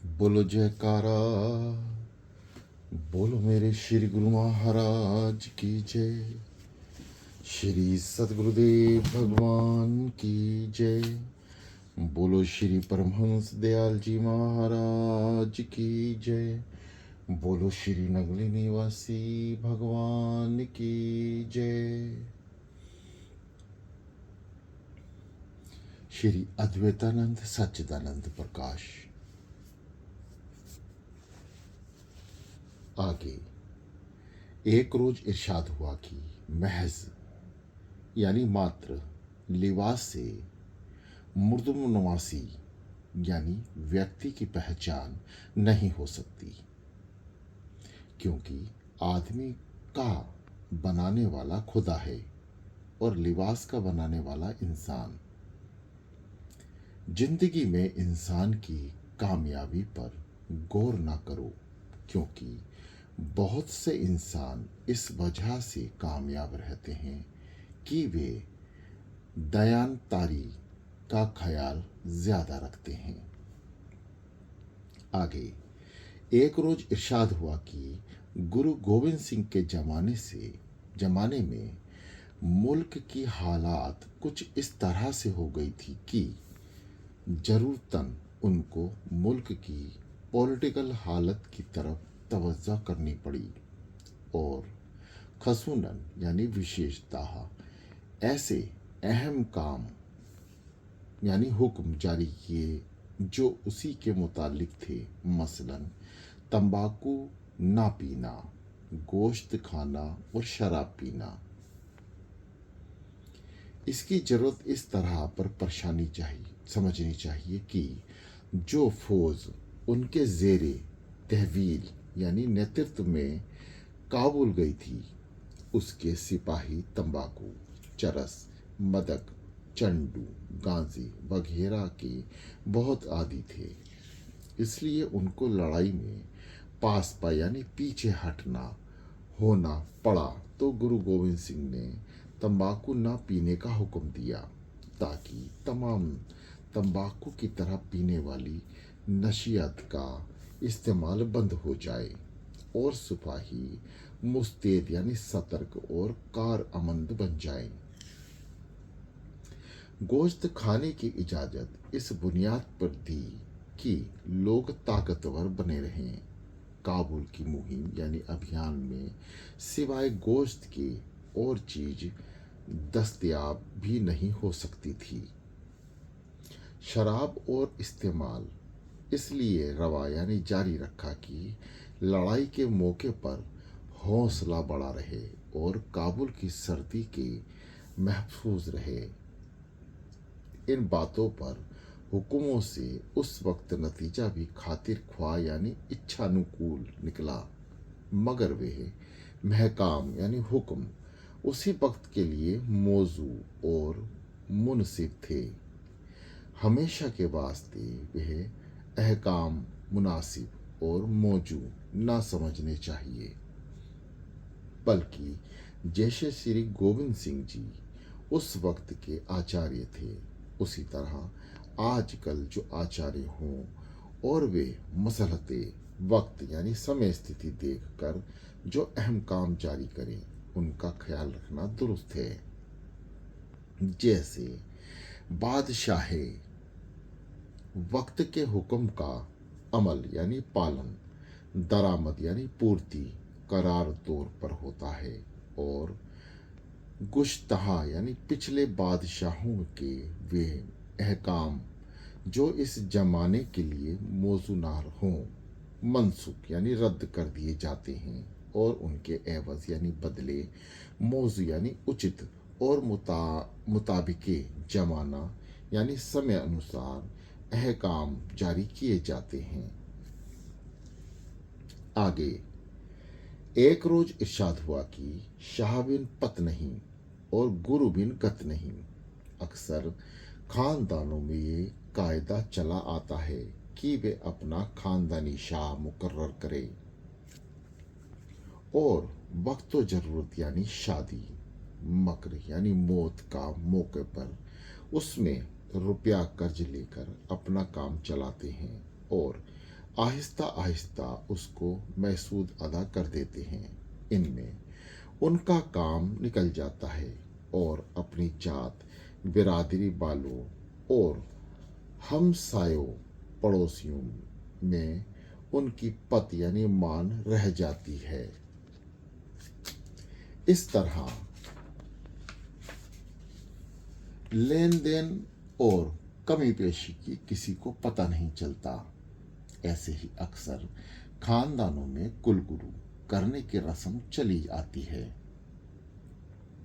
बोलो जयकारा। बोलो मेरे श्री गुरु महाराज की जय। श्री सतगुरुदेव भगवान की जय। बोलो श्री परमहंस दयाल जी महाराज की जय। बोलो श्री नगली निवासी भगवान की जय। श्री अद्वैतानंद सच्चिदानंद प्रकाश। आगे एक रोज इरशाद हुआ कि महज यानी मात्र लिबास से मुर्दमनवासी यानी व्यक्ति की पहचान नहीं हो सकती, क्योंकि आदमी का बनाने वाला खुदा है और लिबास का बनाने वाला इंसान। जिंदगी में इंसान की कामयाबी पर गौर ना करो, क्योंकि बहुत से इंसान इस वजह से कामयाब रहते हैं कि वे दयानतारी का ख्याल ज्यादा रखते हैं। आगे एक रोज इरशाद हुआ कि गुरु गोविंद सिंह के जमाने में मुल्क की हालात कुछ इस तरह से हो गई थी कि जरूरतन उनको मुल्क की पॉलिटिकल हालत की तरफ तवज्जो करनी पड़ी और खसूनन यानी विशेषतः ऐसे अहम काम यानी हुक्म जारी किए जो उसी के मुतालिक थे। मसलन तंबाकू ना पीना, गोश्त खाना और शराब पीना। इसकी जरूरत इस तरह पर परेशानी समझनी चाहिए कि जो फौज उनके जेरे तहवील यानी नेतृत्व में काबुल गई थी, उसके सिपाही तंबाकू, चरस, मदक, चंडू, गांजी वगैरह के बहुत आदी थे। इसलिए उनको लड़ाई में पास पा यानी पीछे हटना होना पड़ा। तो गुरु गोविंद सिंह ने तंबाकू ना पीने का हुक्म दिया, ताकि तमाम तंबाकू की तरह पीने वाली नशियत का इस्तेमाल बंद हो जाए और सिपाही मुस्तैद यानी सतर्क और कारआमद बन जाए। गोश्त खाने की इजाज़त इस बुनियाद पर दी कि लोग ताकतवर बने रहें। काबुल की मुहिम यानी अभियान में सिवाय गोश्त के और चीज दस्तयाब भी नहीं हो सकती थी। शराब और इस्तेमाल इसलिए रवा यानी जारी रखा कि लड़ाई के मौके पर हौसला बढ़ा रहे और काबुल की सर्दी के महफूज रहे। इन बातों पर हुकुमों से उस वक्त नतीजा भी खातिर ख्वाह यानी इच्छानुकूल निकला, मगर वे महकाम यानी हुक्म उसी वक्त के लिए मौजू और मुनसिब थे। हमेशा के वास्ते वह अहकाम मुनासिब और मौजू ना समझने चाहिए, बल्कि जैसे श्री गोविंद सिंह जी उस वक्त के आचार्य थे, उसी तरह आजकल जो आचार्य हों और वे मसलहते वक्त यानी समय स्थिति देखकर जो अहम काम जारी करें, उनका ख्याल रखना दुरुस्त है। जैसे बादशाहे वक्त के हुक्म का अमल यानी पालन, दरामद यानी पूर्ति करार तौर पर होता है, और गुश्तहा यानी पिछले बादशाहों के वे अहकाम जो इस जमाने के लिए मौजूनार हों, मनसूख यानी रद्द कर दिए जाते हैं और उनके एवज यानी बदले मौजू यानी उचित और मुताबिके जमाना यानी समय अनुसार अहकाम जारी किए जाते हैं। आगे एक रोज इरशाद हुआ कि शाह बिन पत नहीं और गुरु बिन गत नहीं। अक्सर खानदानों में ये कायदा चला आता है कि वे अपना खानदानी शाह मुकर्रर करें और वक्त व ज़रूरत यानी शादी, मकर यानी मौत का मौके पर उसमें रुपया कर्ज लेकर अपना काम चलाते हैं और आहिस्ता आहिस्ता उसको महसूद अदा कर देते हैं। इनमें उनका काम निकल जाता है और अपनी जात, बिरादरी वालों और हमसायों, पड़ोसियों में उनकी पत यानी मान रह जाती है। इस तरह लेन देन और कमी पेशी की किसी को पता नहीं चलता। ऐसे ही अक्सर खानदानों में कुलगुरु करने की रस्म चली आती है।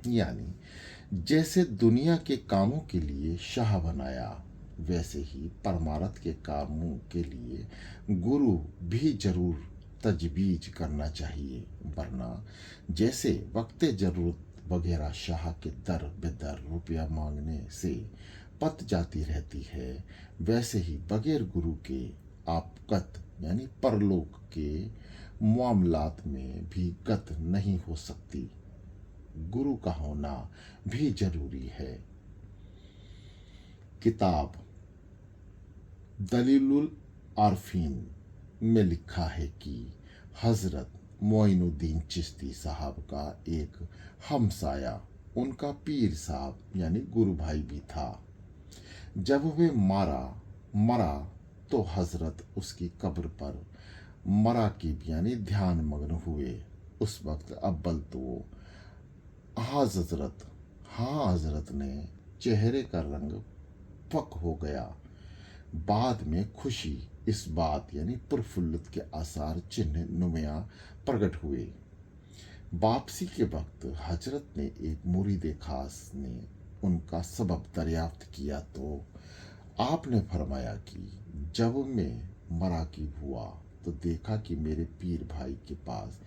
यानी जैसे दुनिया के कामों के लिए शाह बनाया, वैसे ही परमार्थ के कामों के लिए गुरु भी जरूर तजवीज करना चाहिए। वरना जैसे वक्ते जरूरत वगैरह शाह के दर बेदर रुपया मांगने से पत जाती रहती है, वैसे ही बगैर गुरु के आपगत यानी परलोक के मामलात में भी गत नहीं हो सकती। गुरु का होना भी जरूरी है। किताब दलीलुल आरफीन में लिखा है कि हजरत मोइनुद्दीन चिश्ती साहब का एक हमसाया उनका पीर साहब यानी गुरु भाई भी था। जब वे मरा तो हजरत उसकी कब्र पर मराकिब यानी ध्यान मग्न हुए। उस वक्त अव्वल तो हजरत ने चेहरे का रंग फक हो गया। बाद में खुशी इस बात यानी प्रफुल्लित के आसार चिन्ह नुमाया प्रकट हुए। वापसी के वक्त हजरत ने एक मुरीद खास ने उनका सबब दरियाफ्त किया तो आपने फरमाया कि जब मैं मराकिब हुआ तो देखा कि मेरे पीर भाई के पास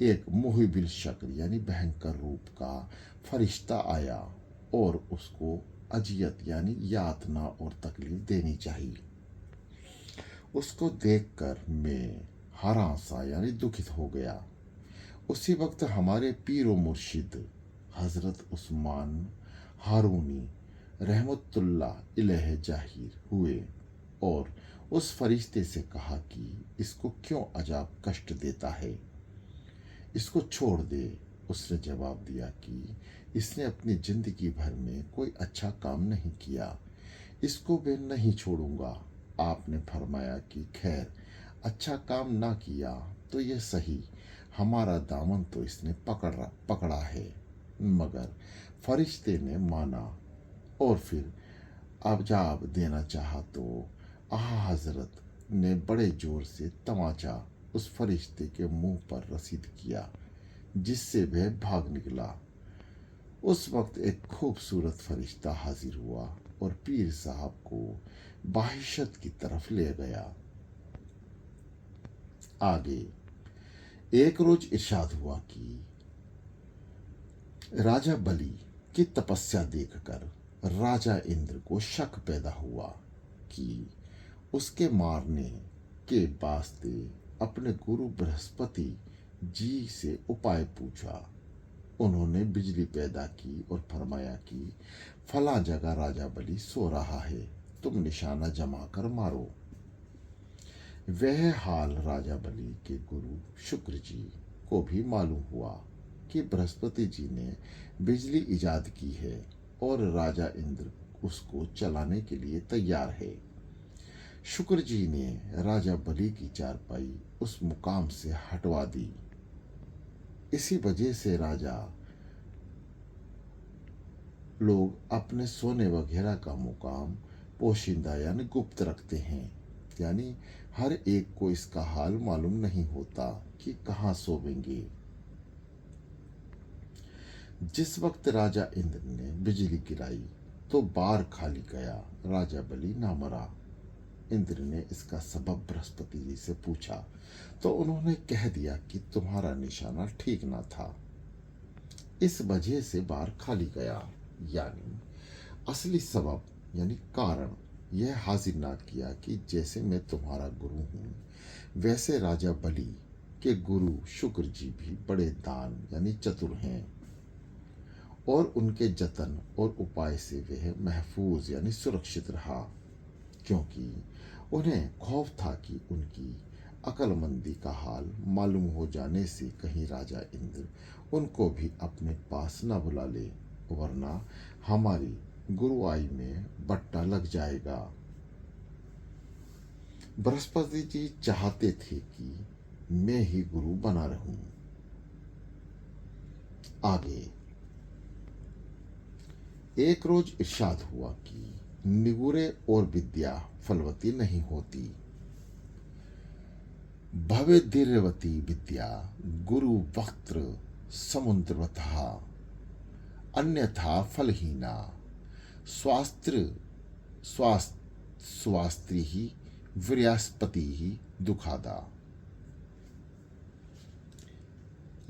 एक मुहिबिल शक्ल यानी भयंकर रूप का फरिश्ता आया और उसको अजियत यानी यातना और तकलीफ देनी चाहिए। उसको देखकर मैं हरासा यानी दुखित हो गया। उसी वक्त हमारे पीरो मुर्शिद हजरत उस्मान हारूनी रहमतुल्लाह अलैह जाहिर हुए और उस फरिश्ते से कहा कि इसको क्यों अजाब कष्ट देता है, इसको छोड़ दे। उसने जवाब दिया कि इसने अपनी जिंदगी भर में कोई अच्छा काम नहीं किया, इसको मैं नहीं छोड़ूंगा। आपने फरमाया कि खैर अच्छा काम ना किया तो यह सही, हमारा दामन तो इसने पकड़ा है। मगर फरिश्ते ने माना और फिर अजाब देना चाहा तो हजरत ने बड़े जोर से तमाचा उस फरिश्ते के मुंह पर रसीद किया, जिससे वह भाग निकला। उस वक्त एक खूबसूरत फरिश्ता हाजिर हुआ और पीर साहब को बाहिशत की तरफ ले गया। आगे एक रोज इरशाद हुआ कि राजा बलि की तपस्या देखकर राजा इंद्र को शक पैदा हुआ कि उसके मारने के वास्ते अपने गुरु बृहस्पति जी से उपाय पूछा। उन्होंने बिजली पैदा की और फरमाया कि फला जगह राजा बलि सो रहा है, तुम निशाना जमा कर मारो। वह हाल राजा बलि के गुरु शुक्र जी को भी मालूम हुआ कि बृहस्पति जी ने बिजली इजाद की है और राजा इंद्र उसको चलाने के लिए तैयार है। शुक्र जी ने राजा बलि की चारपाई उस मुकाम से हटवा दी। इसी वजह से राजा लोग अपने सोने वगैरह का मुकाम पोशिंदा यानी गुप्त रखते हैं, यानी हर एक को इसका हाल मालूम नहीं होता कि कहाँ सोवेंगे। जिस वक्त राजा इंद्र ने बिजली गिराई तो बार खाली गया, राजा बलि ना मरा। इंद्र ने इसका सबब बृहस्पति जी से पूछा तो उन्होंने कह दिया कि तुम्हारा निशाना ठीक ना था, इस वजह से बार खाली गया। यानी असली सबब यानी कारण यह हाजिर ना किया कि जैसे मैं तुम्हारा गुरु हूँ, वैसे राजा बलि के गुरु शुक्र जी भी बड़े दान यानी चतुर हैं और उनके जतन और उपाय से वह महफूज यानी सुरक्षित रहा, क्योंकि उन्हें खौफ था कि उनकी अक्लमंदी का हाल मालूम हो जाने से कहीं राजा इंद्र उनको भी अपने पास न बुला ले, वरना हमारी गुरुआई में बट्टा लग जाएगा। बृहस्पति जी चाहते थे कि मैं ही गुरु बना रहूं। आगे एक रोज इरशाद हुआ कि निगुरे और विद्या फलवती नहीं होती। भवे दीर्घवती विद्या गुरु वक्त्र समुद्रवतः, अन्यथा फलहीना स्वास्त्र स्वास्त्री ही विरयास्पति ही दुखादा।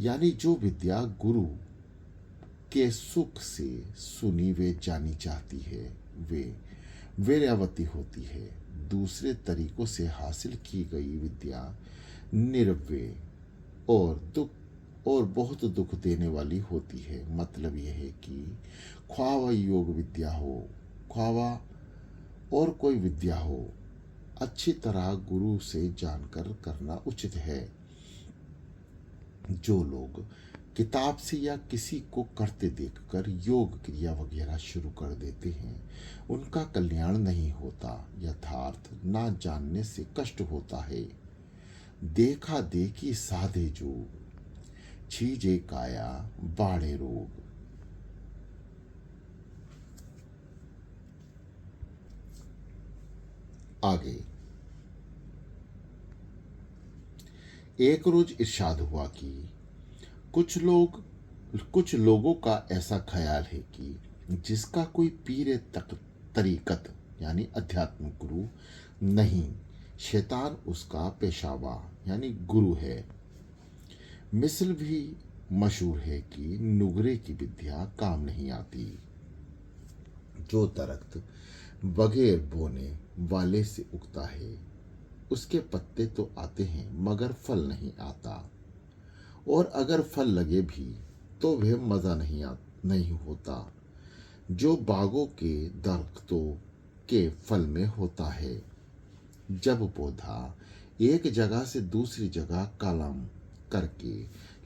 यानी जो विद्या गुरु के सुख से सुनी वे जानी चाहती है, वे वीर्यावती होती है। दूसरे तरीकों से हासिल की गई विद्या निर्व्यय और बहुत दुख देने वाली होती है। मतलब यह है कि ख्वावा योग विद्या हो, ख्वावा और कोई विद्या हो, अच्छी तरह गुरु से जानकर करना उचित है। जो लोग किताब से या किसी को करते देखकर योग क्रिया वगैरह शुरू कर देते हैं, उनका कल्याण नहीं होता। यथार्थ ना जानने से कष्ट होता है। देखा देखी साधे जो, छीजे काया बाढ़े रोग। आगे एक रोज इरशाद हुआ कि कुछ लोगों का ऐसा ख्याल है कि जिसका कोई पीर तरीकत यानी अध्यात्म गुरु नहीं, शैतान उसका पेशावा यानी गुरु है। मिसल भी मशहूर है कि नुगरे की विद्या काम नहीं आती। जो दरख्त बगैर बोने वाले से उगता है, उसके पत्ते तो आते हैं मगर फल नहीं आता, और अगर फल लगे भी तो वह मज़ा नहीं होता जो बागों के दरख्तों के फल में होता है। जब पौधा एक जगह से दूसरी जगह कलम करके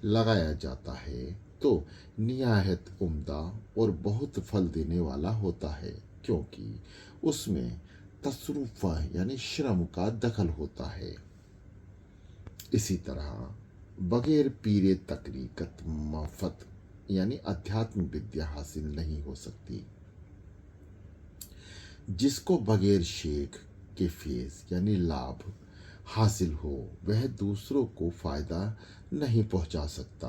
लगाया जाता है तो निहायत उम्दा और बहुत फल देने वाला होता है, क्योंकि उसमें तसरुफ़ यानी श्रम का दखल होता है। इसी तरह बगैर पीरे तकरीकत मफत यानी अध्यात्म विद्या हासिल नहीं हो सकती। जिसको बगैर शेख के फेज यानी लाभ हासिल हो, वह दूसरों को फायदा नहीं पहुंचा सकता।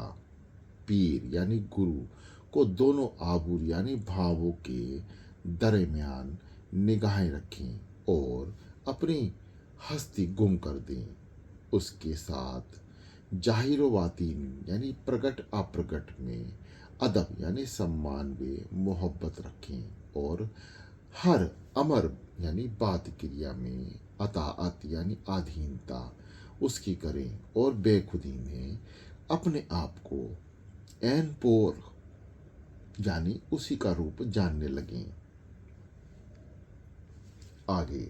पीर यानी गुरु को दोनों आबूर यानी भावों के दरमियान निगाहें रखें और अपनी हस्ती गुम कर दें। उसके साथ जाहिर बातीन यानी प्रकट अप्रकट में अदब यानी सम्मान व मोहब्बत रखें, और हर अमर यानी बात क्रिया में अताअत यानी अधीनता उसकी करें, और बेखुदी में अपने आप को एन पोर यानी उसी का रूप जानने लगें। आगे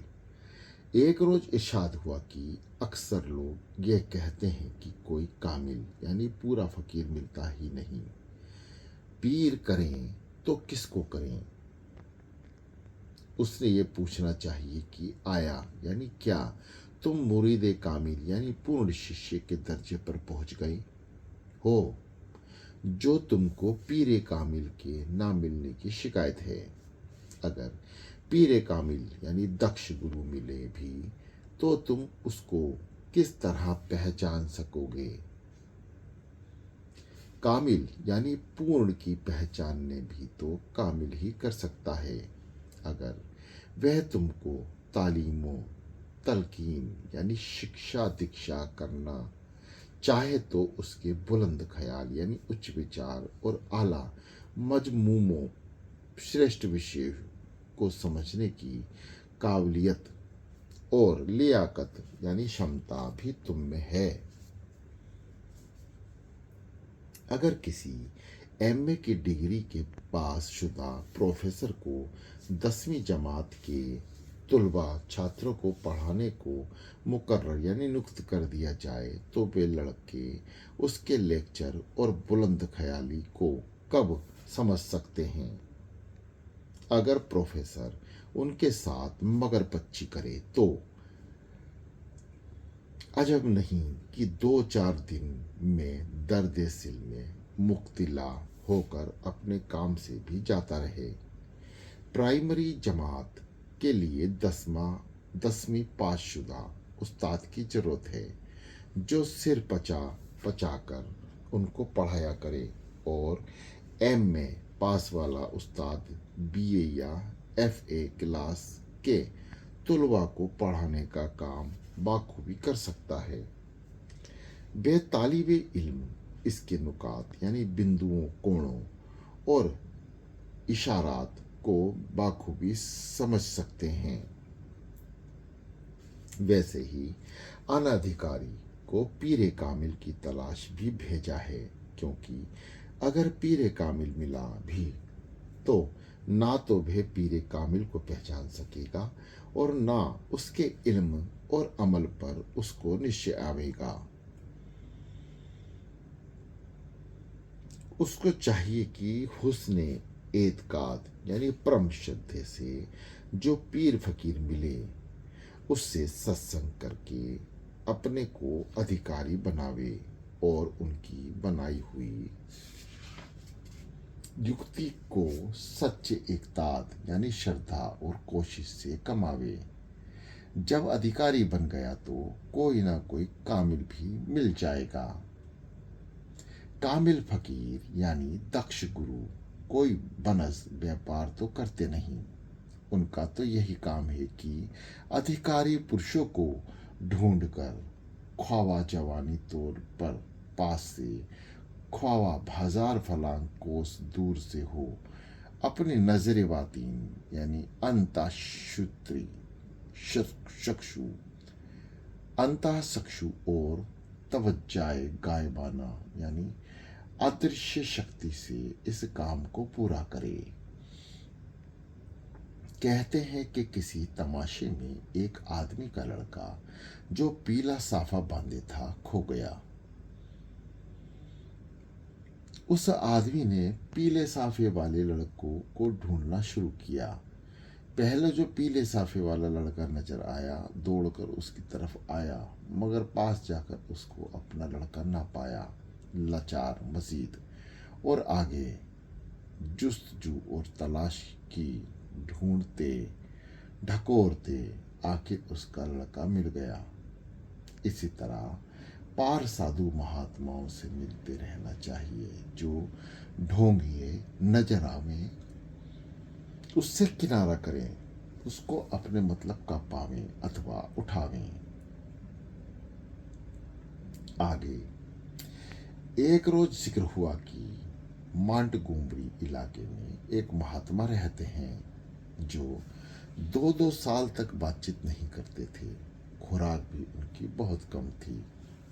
एक रोज इरशाद हुआ कि अक्सर लोग ये कहते हैं कि कोई कामिल यानी पूरा फकीर मिलता ही नहीं। पीर करें तो किसको करें? उसने ये पूछना चाहिए कि आया यानी क्या तुम मुरीद कामिल यानी पूर्ण शिष्य के दर्जे पर पहुंच गए हो, जो तुमको पीरे कामिल के ना मिलने की शिकायत है। अगर पीरे कामिल यानी दक्ष गुरु मिले भी तो तुम उसको किस तरह पहचान सकोगे? कामिल यानी पूर्ण की पहचानने भी तो कामिल ही कर सकता है। अगर वह तुमको तालीमों तलकीन यानी शिक्षा दीक्षा करना चाहे तो उसके बुलंद ख्याल यानी उच्च विचार और आला मजमूमों श्रेष्ठ विषय को समझने की काबिलियत और लियाकत यानी क्षमता भी तुम में है। अगर किसी एमए की डिग्री के पास शुदा प्रोफेसर को 10वीं जमात के तुलबा छात्रों को पढ़ाने को मुकर्रर यानी नियुक्त कर दिया जाए तो वे लड़के उसके लेक्चर और बुलंद ख्याली को कब समझ सकते हैं। अगर प्रोफेसर उनके साथ मगरपच्ची करे तो अजब नहीं कि 2-4 दिन में दर्द सिल में मुक्तिला होकर अपने काम से भी जाता रहे। प्राइमरी जमात के लिए 10वीं पासशुदा उस्ताद की ज़रूरत है जो सिर पचा पचा कर उनको पढ़ाया करे, और एम में पास वाला उस्ताद बीए या एफए क्लास के तुलबा को पढ़ाने का काम बाखूबी कर सकता है। वे तालिबे इल्म इसके नुकात यानी बिंदुओं, कोणों और इशारात को बाखूबी समझ सकते हैं। वैसे ही अनधिकारी को पीरे कामिल की तलाश भी भेजा है, क्योंकि अगर पीरे कामिल मिला भी तो ना तो वह पीरे कामिल को पहचान सकेगा और ना उसके इल्म और अमल पर उसको निश्चय आवेगा। उसको चाहिए कि हुस्ने एतकाद यानी परम श्रद्धे से जो पीर फकीर मिले उससे सत्संग करके अपने को अधिकारी बनावे और उनकी बनाई हुई युक्ति को सच्चे इकताद यानी श्रद्धा और कोशिश से कमावे। जब अधिकारी बन गया तो कोई ना कोई कामिल भी मिल जाएगा। कामिल फकीर यानी दक्ष गुरु कोई बनस व्यापार तो करते नहीं। उनका तो यही काम है कि अधिकारी पुरुषों को ढूंढकर ख्वावा जवानी तौर पर पास से ख्वावा बाजार फलांग कोस दूर से हो अपनी नजर वातीन यानी अंताशुत्री चक्षु अंतःचक्षु और तवज्जाए गायबाना यानी अदृश्य शक्ति से इस काम को पूरा करे। कहते हैं कि किसी तमाशे में एक आदमी का लड़का जो पीला साफा बांधे था खो गया। उस आदमी ने पीले साफे वाले लड़कों को ढूंढना शुरू किया। पहले जो पीले साफे वाला लड़का नजर आया दौड़कर उसकी तरफ आया, मगर पास जाकर उसको अपना लड़का ना पाया। लाचार मजीद और आगे जुस्तजू और तलाश की, ढूंढते ढकोरते आखिर उसका लड़का मिल गया। इसी तरह पार साधु महात्माओं से मिलते रहना चाहिए जो ढोंगिए नजर आवे उससे किनारा करें, उसको अपने मतलब का पावें अथवा उठावें। आगे एक रोज जिक्र हुआ कि मांटगोमरी इलाके में एक महात्मा रहते हैं जो 2-2 साल तक बातचीत नहीं करते थे। खुराक भी उनकी बहुत कम थी।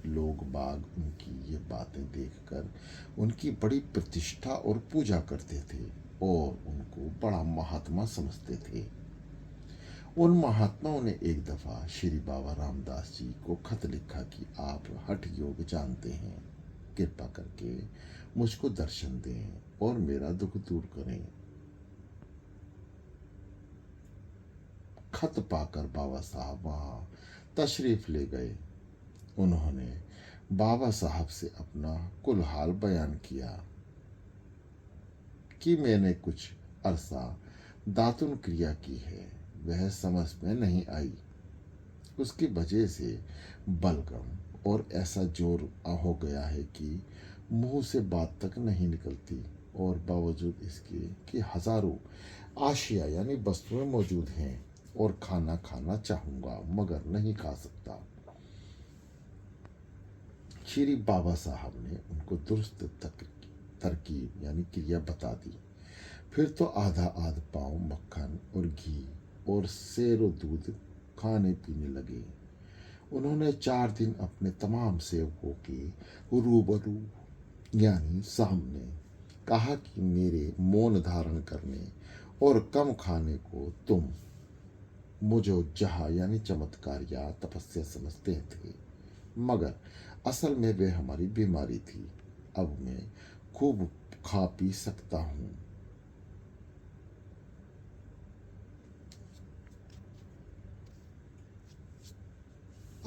लोग बाग उनकी ये बातें देखकर उनकी बड़ी प्रतिष्ठा और पूजा करते थे और उनको बड़ा महात्मा समझते थे। उन महात्माओं ने एक दफ़ा श्री बाबा रामदास जी को खत लिखा कि आप हठ योग जानते हैं, कृपा करके मुझको दर्शन दें और मेरा दुख दूर करें। खत पाकर बाबा साहब वहाँ तशरीफ ले गए। उन्होंने बाबा साहब से अपना कुल हाल बयान किया कि मैंने कुछ अरसा दातुन क्रिया की है, वह समझ में नहीं आई। उसकी वजह से बलगम और ऐसा जोर हो गया है कि मुंह से बात तक नहीं निकलती, और बावजूद इसके कि हजारों आशिया यानी वस्तुएं मौजूद हैं और खाना खाना चाहूँगा मगर नहीं खा सकता। श्री बाबा साहब ने उनको दुरुस्त तरकीब यानी क्रिया बता दी। फिर तो आधा पाव मक्खन और घी और सेरो दूध खाने पीने लगे। उन्होंने 4 दिन अपने तमाम सेवकों के रूबरू यानी सामने कहा कि मेरे मौन धारण करने और कम खाने को तुम मुझे जहा यानी चमत्कार या तपस्या समझते थे, मगर असल में वे हमारी बीमारी थी। अब मैं खूब खा पी सकता हूँ।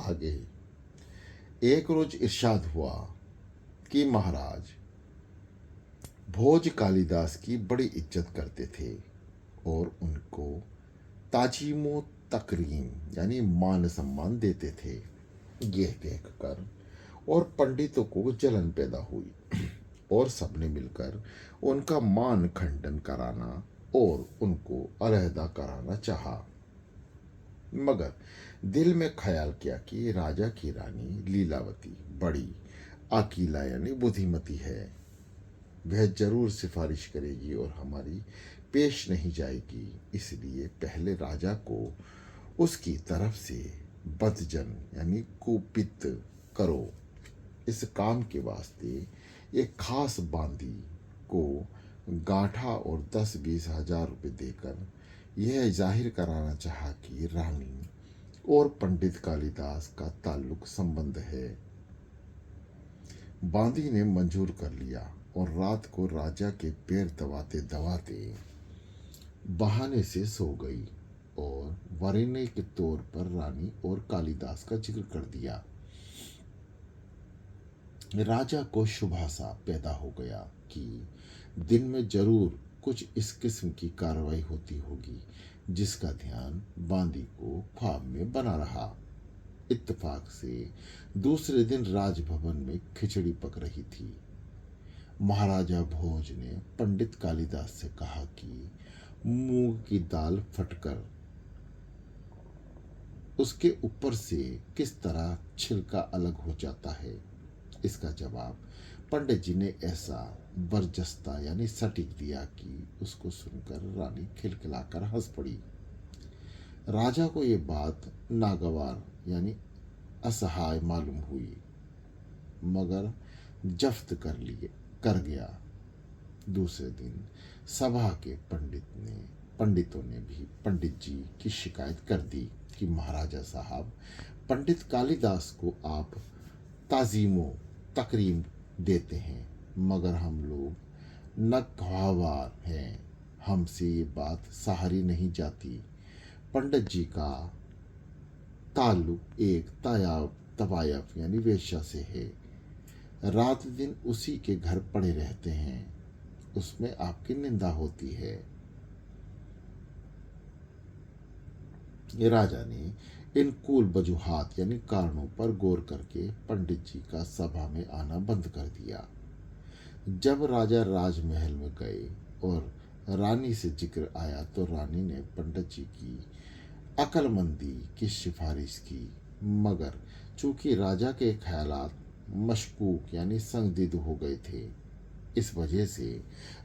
आगे, एक रोज इरशाद हुआ कि महाराज भोज कालिदास की बड़ी इज्जत करते थे और उनको ताजीमो तकरीम यानी मान सम्मान देते थे। यह देखकर और पंडितों को जलन पैदा हुई और सबने मिलकर उनका मान खंडन कराना और उनको अलहदा कराना चाहा। मगर दिल में ख्याल किया कि राजा की रानी लीलावती बड़ी अकीला यानी बुद्धिमती है, वह जरूर सिफारिश करेगी और हमारी पेश नहीं जाएगी, इसलिए पहले राजा को उसकी तरफ से बदजन यानी कुपित करो। इस काम के वास्ते एक खास बांदी को गांठा और 10-20 हज़ार रुपये देकर यह जाहिर कराना चाहा कि रानी और पंडित कालिदास का ताल्लुक संबंध है। बांदी ने मंजूर कर लिया और रात को राजा के पैर दबाते दबाते बहाने से सो गई और वरीने के तौर पर रानी और कालिदास का जिक्र कर दिया। राजा को शुभासा पैदा हो गया कि दिन में जरूर कुछ इस किस्म की कार्रवाई होती होगी, जिसका ध्यान बांदी को ख्वाब में बना रहा। इत्तेफाक से दूसरे दिन राजभवन में खिचड़ी पक रही थी। महाराजा भोज ने पंडित कालिदास से कहा कि मूंग की दाल फटकर उसके ऊपर से किस तरह छिलका अलग हो जाता है। इसका जवाब पंडित जी ने ऐसा बरजस्ता यानी सटीक दिया कि उसको सुनकर रानी खिलखिलाकर हंस पड़ी। राजा को ये बात नागवार यानी असहाय मालूम हुई, मगर जफ्त कर गया। दूसरे दिन सभा के पंडितों ने भी पंडित जी की शिकायत कर दी कि महाराजा साहब, पंडित कालिदास को आप ताजीमो तकरीम देते हैं, मगर हम लोग नखवार हैं, हमसे ये बात सहारी नहीं जाती। पंडित जी का ताल्लुक एक तवायफ यानी वेश्या से है, रात दिन उसी के घर पड़े रहते हैं, उसमें आपकी निंदा होती है। राजा ने इन कुल वजूहात यानी कारणों पर गौर करके पंडित जी का सभा में आना बंद कर दिया। जब राजा राजमहल में गए और रानी से जिक्र आया तो रानी ने पंडित जी की अक्लमंदी की सिफारिश की, मगर चूंकि राजा के ख्यालात मशकूक यानी संदिग्ध हो गए थे, इस वजह से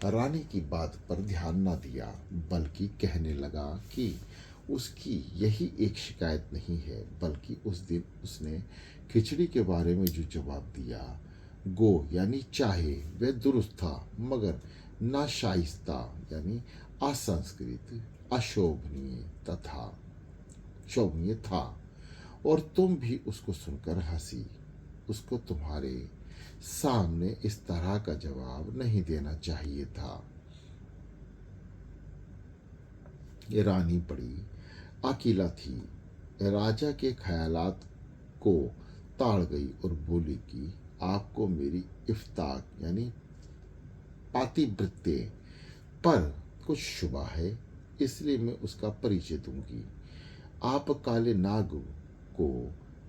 रानी की बात पर ध्यान न दिया, बल्कि कहने लगा कि उसकी यही एक शिकायत नहीं है, बल्कि उस दिन उसने खिचड़ी के बारे में जो जवाब दिया, गो यानी चाहे वह दुरुस्त था, मगर नाशाइस्ता यानी असंस्कृत, अशोभनीय तथा शोभनीय था, और तुम भी उसको सुनकर हंसी। उसको तुम्हारे सामने इस तरह का जवाब नहीं देना चाहिए था। ये रानी बड़ी अकेला थी, राजा के ख्यालात को ताड़ गई और बोली कि आपको मेरी इफ्ताक यानी पातिवृत्य पर कुछ शुबा है, इसलिए मैं उसका परिचय दूंगी। आप काले नाग को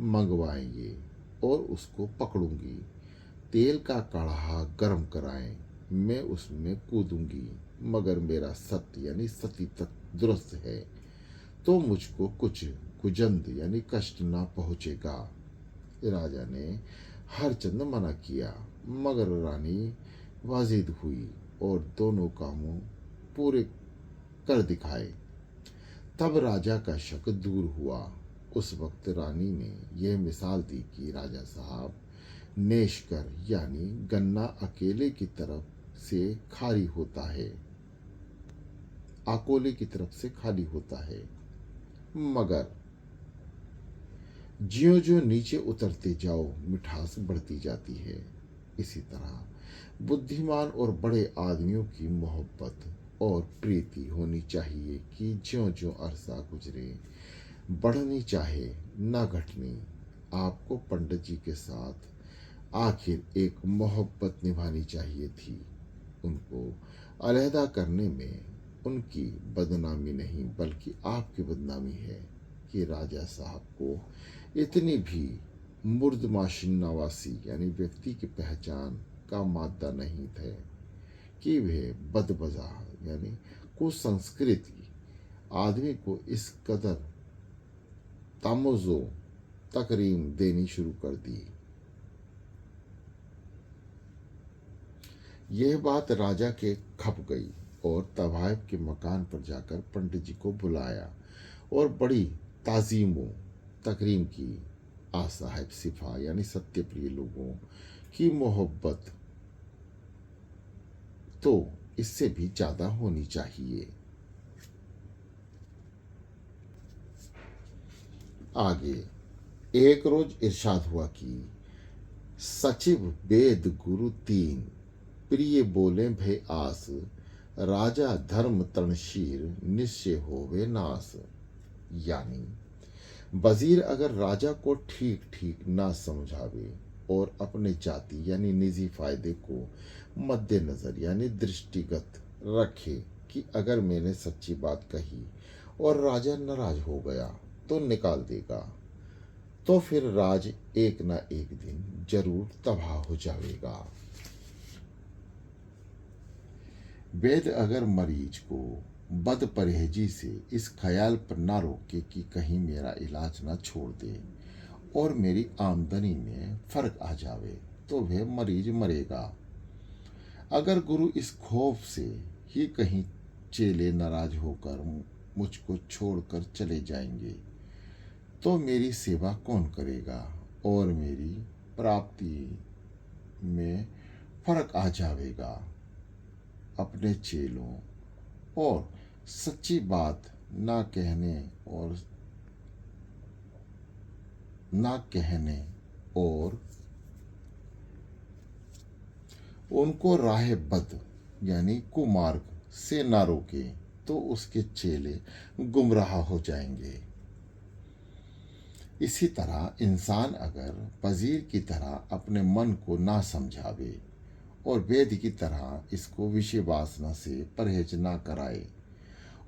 मंगवाएंगे और उसको पकड़ूंगी, तेल का कढ़ा गर्म कराएं, मैं उसमें कूदूंगी, मगर मेरा सत्य यानी सती तत्व दुरुस्त है तो मुझको कुछ कुजंद यानी कष्ट ना पहुँचेगा। राजा ने हर चंद मना किया, मगर रानी वाजिद हुई और दोनों कामों पूरे कर दिखाए। तब राजा का शक दूर हुआ। उस वक्त रानी ने यह मिसाल दी कि राजा साहब, नेशकर यानी गन्ना अकेले की तरफ से खाली होता है, अकोले की तरफ से खाली होता है। मगर ज्यों ज्यों नीचे उतरते जाओ मिठास बढ़ती जाती है। इसी तरह बुद्धिमान और बड़े आदमियों की मोहब्बत और प्रीति होनी चाहिए कि ज्यों ज्यों अरसा गुजरे बढ़नी चाहे ना घटनी। आपको पंडित जी के साथ आखिर एक मोहब्बत निभानी चाहिए थी। उनको अलहदा करने में उनकी बदनामी नहीं बल्कि आपकी बदनामी है कि राजा साहब को इतनी भी मुर्दमाशिन नवासी यानी व्यक्ति की पहचान का मादा नहीं थे कि वे बदबजा यानी कुसंस्कृति आदमी को इस कदर तामोजो तकरीम देनी शुरू कर दी। यह बात राजा के खप गई और तवायफ के मकान पर जाकर पंडित जी को बुलाया और बड़ी ताजीमो तकरीम की। आ साहब सिफा यानी सत्यप्रिय लोगों की मोहब्बत तो इससे भी ज़्यादा होनी चाहिए। आगे एक रोज इरशाद हुआ कि सचिव वेद गुरु तीन प्रिय बोले भय आस राजा धर्म तरणशीर निश्चय होवे नास। यानी वजीर अगर राजा को ठीक ठीक ना समझावे और अपने जाति यानी निजी फायदे को मद्देनजर यानी दृष्टिगत रखे कि अगर मैंने सच्ची बात कही और राजा नाराज हो गया तो निकाल देगा, तो फिर राज एक ना एक दिन जरूर तबाह हो जाएगा। वैद्य अगर मरीज को बद परहेजी से इस ख्याल पर ना रोके कि कहीं मेरा इलाज ना छोड़ दे और मेरी आमदनी में फर्क आ जावे तो वह मरीज मरेगा। अगर गुरु इस खौफ से ही कहीं चेले नाराज होकर मुझको छोड़कर चले जाएंगे तो मेरी सेवा कौन करेगा और मेरी प्राप्ति में फर्क आ जाएगा। अपने चेलों और सच्ची बात ना कहने और उनको राह बद यानी कुमार्ग से ना रोके तो उसके चेले गुमराह हो जाएंगे। इसी तरह इंसान अगर वजीर की तरह अपने मन को ना समझावे और वेद की तरह इसको विषय वासना से परहेज ना कराए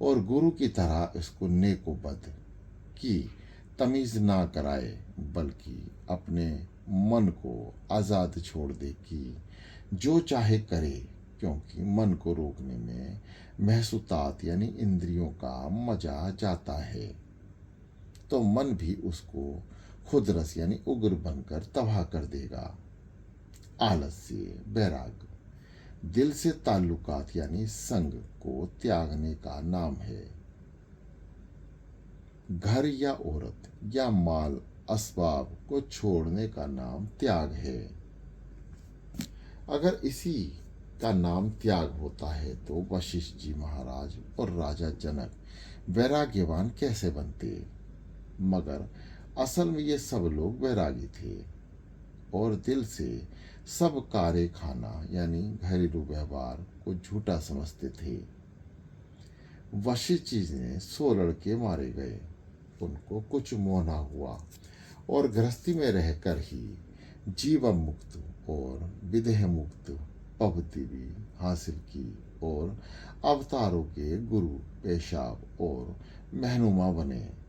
और गुरु की तरह इसको नेकोबद की तमीज़ ना कराए बल्कि अपने मन को आज़ाद छोड़ दे कि जो चाहे करे, क्योंकि मन को रोकने में महसूतात यानी इंद्रियों का मजा जाता है तो मन भी उसको खुद रस यानी उग्र बनकर तबाह कर देगा। आलस्य बैराग दिल से ताल्लुकात यानी संग को त्यागने का नाम है। घर या औरत या माल असबाब को छोड़ने का नाम त्याग है। अगर इसी का नाम त्याग होता है तो वशिष्ठ जी महाराज और राजा जनक वैराग्यवान कैसे बनते। मगर असल में ये सब लोग वैरागी थे और दिल से सब कार्य खाना यानी घरेलू व्यवहार को झूठा समझते थे। वशिष्ठ जी ने 100 लड़के मारे गए, उनको कुछ मोह ना हुआ और गृहस्थी में रहकर ही जीवन मुक्त और विदेह मुक्त पद्धति भी हासिल की और अवतारों के गुरु पेशाब और महनुमा बने।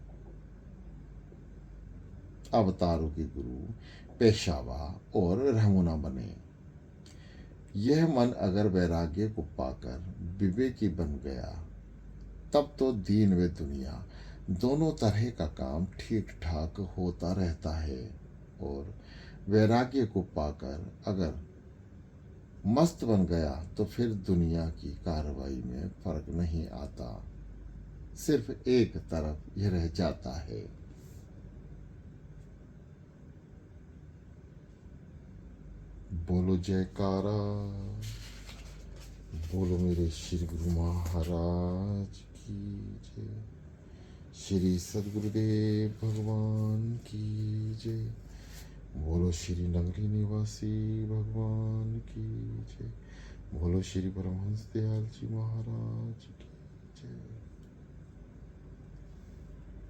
अवतारों के गुरु पेशावा और रहमुना बने। यह मन अगर वैराग्य को पाकर विवेकी बन गया तब तो दीन व दुनिया दोनों तरह का काम ठीक ठाक होता रहता है और वैराग्य को पाकर अगर मस्त बन गया तो फिर दुनिया की कार्रवाई में फर्क नहीं आता, सिर्फ एक तरफ यह रह जाता है। बोलो जयकारा, बोलो मेरे श्री गुरु महाराज की जय। श्री सद्गुरुदेव भगवान की जय। बोलो श्री नगरी निवासी भगवान की जय। बोलो श्री परमहंस दयाल जी महाराज की